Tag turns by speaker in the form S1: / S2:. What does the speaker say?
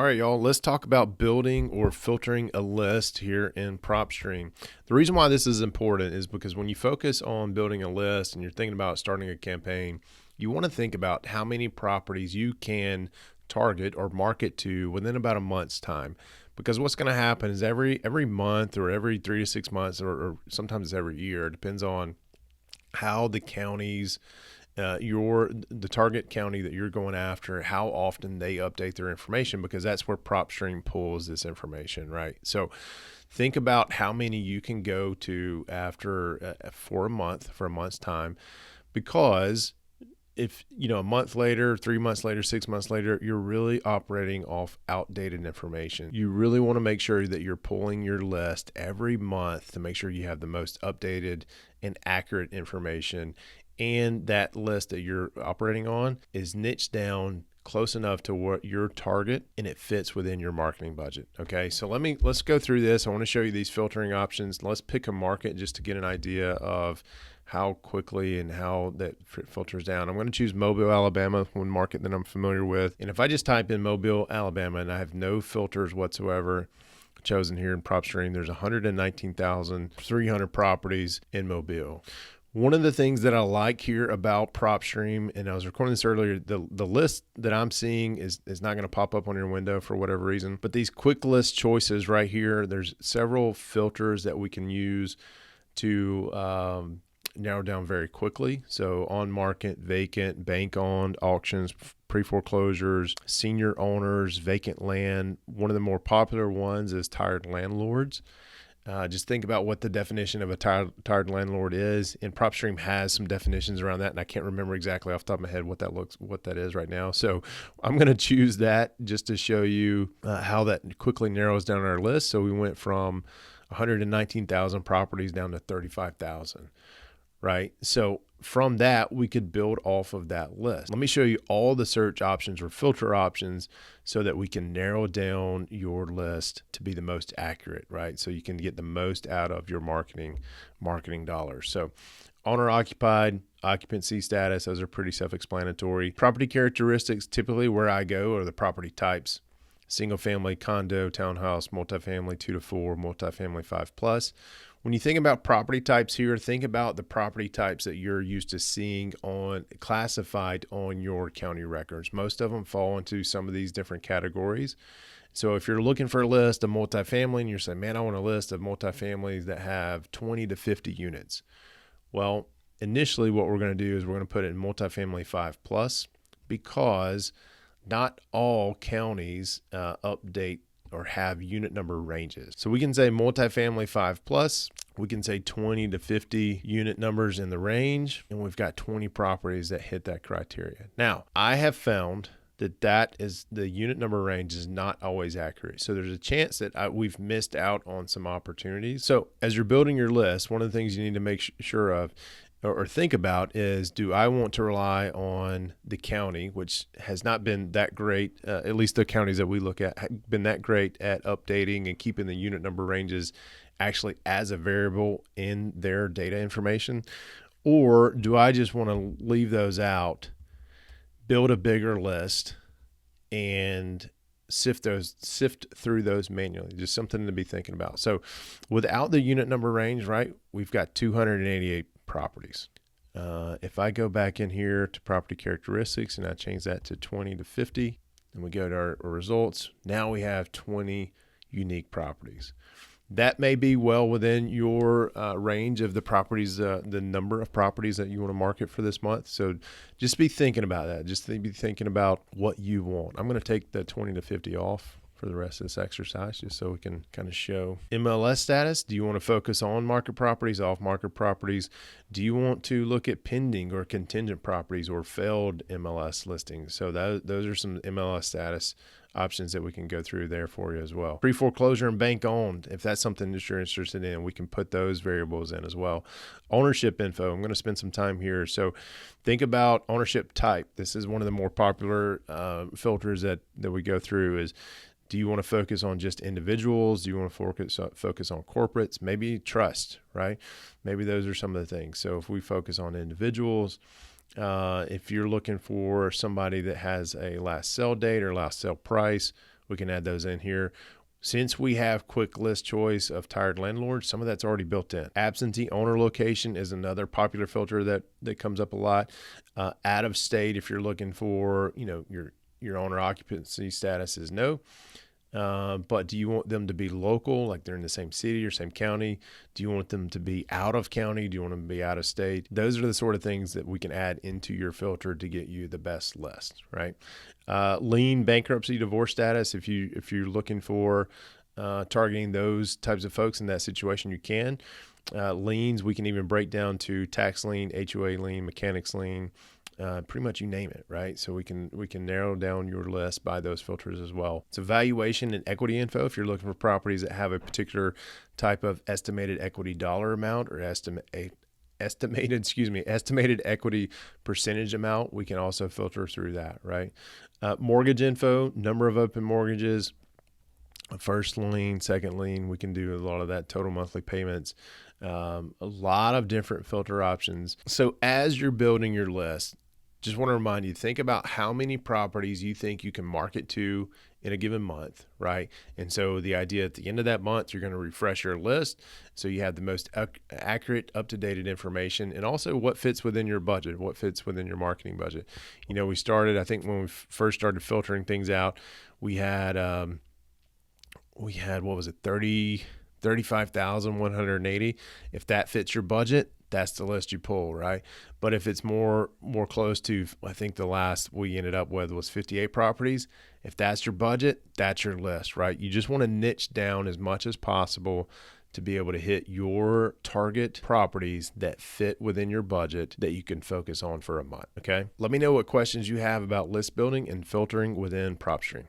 S1: All right, y'all, let's talk about building or filtering a list here in PropStream. The reason why this is important is because when you focus on building a list and you're thinking about starting a campaign, you want to think about how many properties you can target or market to within about a month's time. Because what's going to happen is every month or every 3 to 6 months or sometimes every year, it depends on how the counties the target county that you're going after, how often they update their information, because that's where PropStream pulls this information, right? So think about how many you can go to after for a month's time, because if a month later, 3 months later, 6 months later, you're really operating off outdated information. You really want to make sure that you're pulling your list every month to make sure you have the most updated and accurate information, and that list that you're operating on is niched down close enough to what your target and it fits within your marketing budget. Okay, so let's go through this. I want to show you these filtering options. Let's pick a market just to get an idea of how quickly and how that filters down. I'm going to choose Mobile, Alabama, one market that I'm familiar with. And if I just type in Mobile, Alabama, and I have no filters whatsoever chosen here in PropStream, there's 119,300 properties in Mobile. One of the things that I like here about PropStream, and I was recording this earlier, the list that I'm seeing is not going to pop up on your window for whatever reason, but these quick list choices right here, there's several filters that we can use to narrow down very quickly. So on market, vacant, bank owned, auctions, pre-foreclosures, senior owners, vacant land. One of the more popular ones is tired landlords. Just think about what the definition of a tired landlord is, and PropStream has some definitions around that, and I can't remember exactly off the top of my head what that is right now. So I'm going to choose that just to show you how that quickly narrows down our list. So we went from 119,000 properties down to 35,000. Right? So from that, we could build off of that list. Let me show you all the search options or filter options so that we can narrow down your list to be the most accurate, right? So you can get the most out of your marketing dollars. So owner occupied, occupancy status, those are pretty self-explanatory. Property characteristics, typically where I go are the property types: single family, condo, townhouse, multifamily 2 to 4, multifamily 5+. When you think about property types here, think about the property types that you're used to seeing classified on your county records. Most of them fall into some of these different categories. So if you're looking for a list of multifamily and you're saying, man, I want a list of multifamilies that have 20 to 50 units. Well, initially what we're going to do is we're going to put it in multifamily 5+, because not all counties update or have unit number ranges. So we can say multifamily 5+, we can say 20 to 50 unit numbers in the range, and we've got 20 properties that hit that criteria. Now, I have found that is the unit number range is not always accurate. So there's a chance that we've missed out on some opportunities. So as you're building your list, one of the things you need to make sure of or think about is, do I want to rely on the county, which has not been that great, at least the counties that we look at, been that great at updating and keeping the unit number ranges actually as a variable in their data information? Or do I just want to leave those out, build a bigger list, and sift through those manually? Just something to be thinking about. So without the unit number range, right, we've got 288 properties. If I go back in here to property characteristics and I change that to 20 to 50, and we go to our results, now we have 20 unique properties. That may be well within your range of the properties, the number of properties that you want to market for this month. So just be thinking about that. Just be thinking about what you want. I'm going to take the 20 to 50 off for the rest of this exercise, just so we can kind of show MLS status. Do you want to focus on market properties, off market properties? Do you want to look at pending or contingent properties or failed MLS listings? So those are some MLS status options that we can go through there for you as well. Pre-foreclosure and bank owned, if that's something that you're interested in, we can put those variables in as well. Ownership info, I'm going to spend some time here. So think about ownership type. This is one of the more popular filters that we go through is, do you want to focus on just individuals? Do you want to focus on corporates? Maybe trust, right? Maybe those are some of the things. So if we focus on individuals, if you're looking for somebody that has a last sell date or last sell price, we can add those in here. Since we have quick list choice of tired landlords, some of that's already built in. Absentee owner location is another popular filter that comes up a lot. Out of state, if you're looking for, your owner occupancy status is no. But do you want them to be local, like they're in the same city or same county? Do you want them to be out of county? Do you want them to be out of state? Those are the sort of things that we can add into your filter to get you the best list, right? Lien, bankruptcy, divorce status. If you're looking for targeting those types of folks in that situation, you can. Liens, we can even break down to tax lien, HOA lien, mechanics lien. Pretty much you name it, right? So we can narrow down your list by those filters as well. It's valuation and equity info. If you're looking for properties that have a particular type of estimated equity dollar amount or estimated equity percentage amount, we can also filter through that, right? Mortgage info, number of open mortgages, first lien, second lien. We can do a lot of that, total monthly payments, a lot of different filter options. So as you're building your list, just want to remind you, think about how many properties you think you can market to in a given month, right? And so the idea at the end of that month, you're going to refresh your list so you have the most accurate, up-to-date information, and also what fits within your budget, what fits within your marketing budget. We started, I think when we first started filtering things out, we had what was it, 35,180. If that fits your budget, that's the list you pull, right? But if it's more close to, I think the last we ended up with was 58 properties. If that's your budget, that's your list, right? You just want to niche down as much as possible to be able to hit your target properties that fit within your budget that you can focus on for a month, okay? Let me know what questions you have about list building and filtering within PropStream.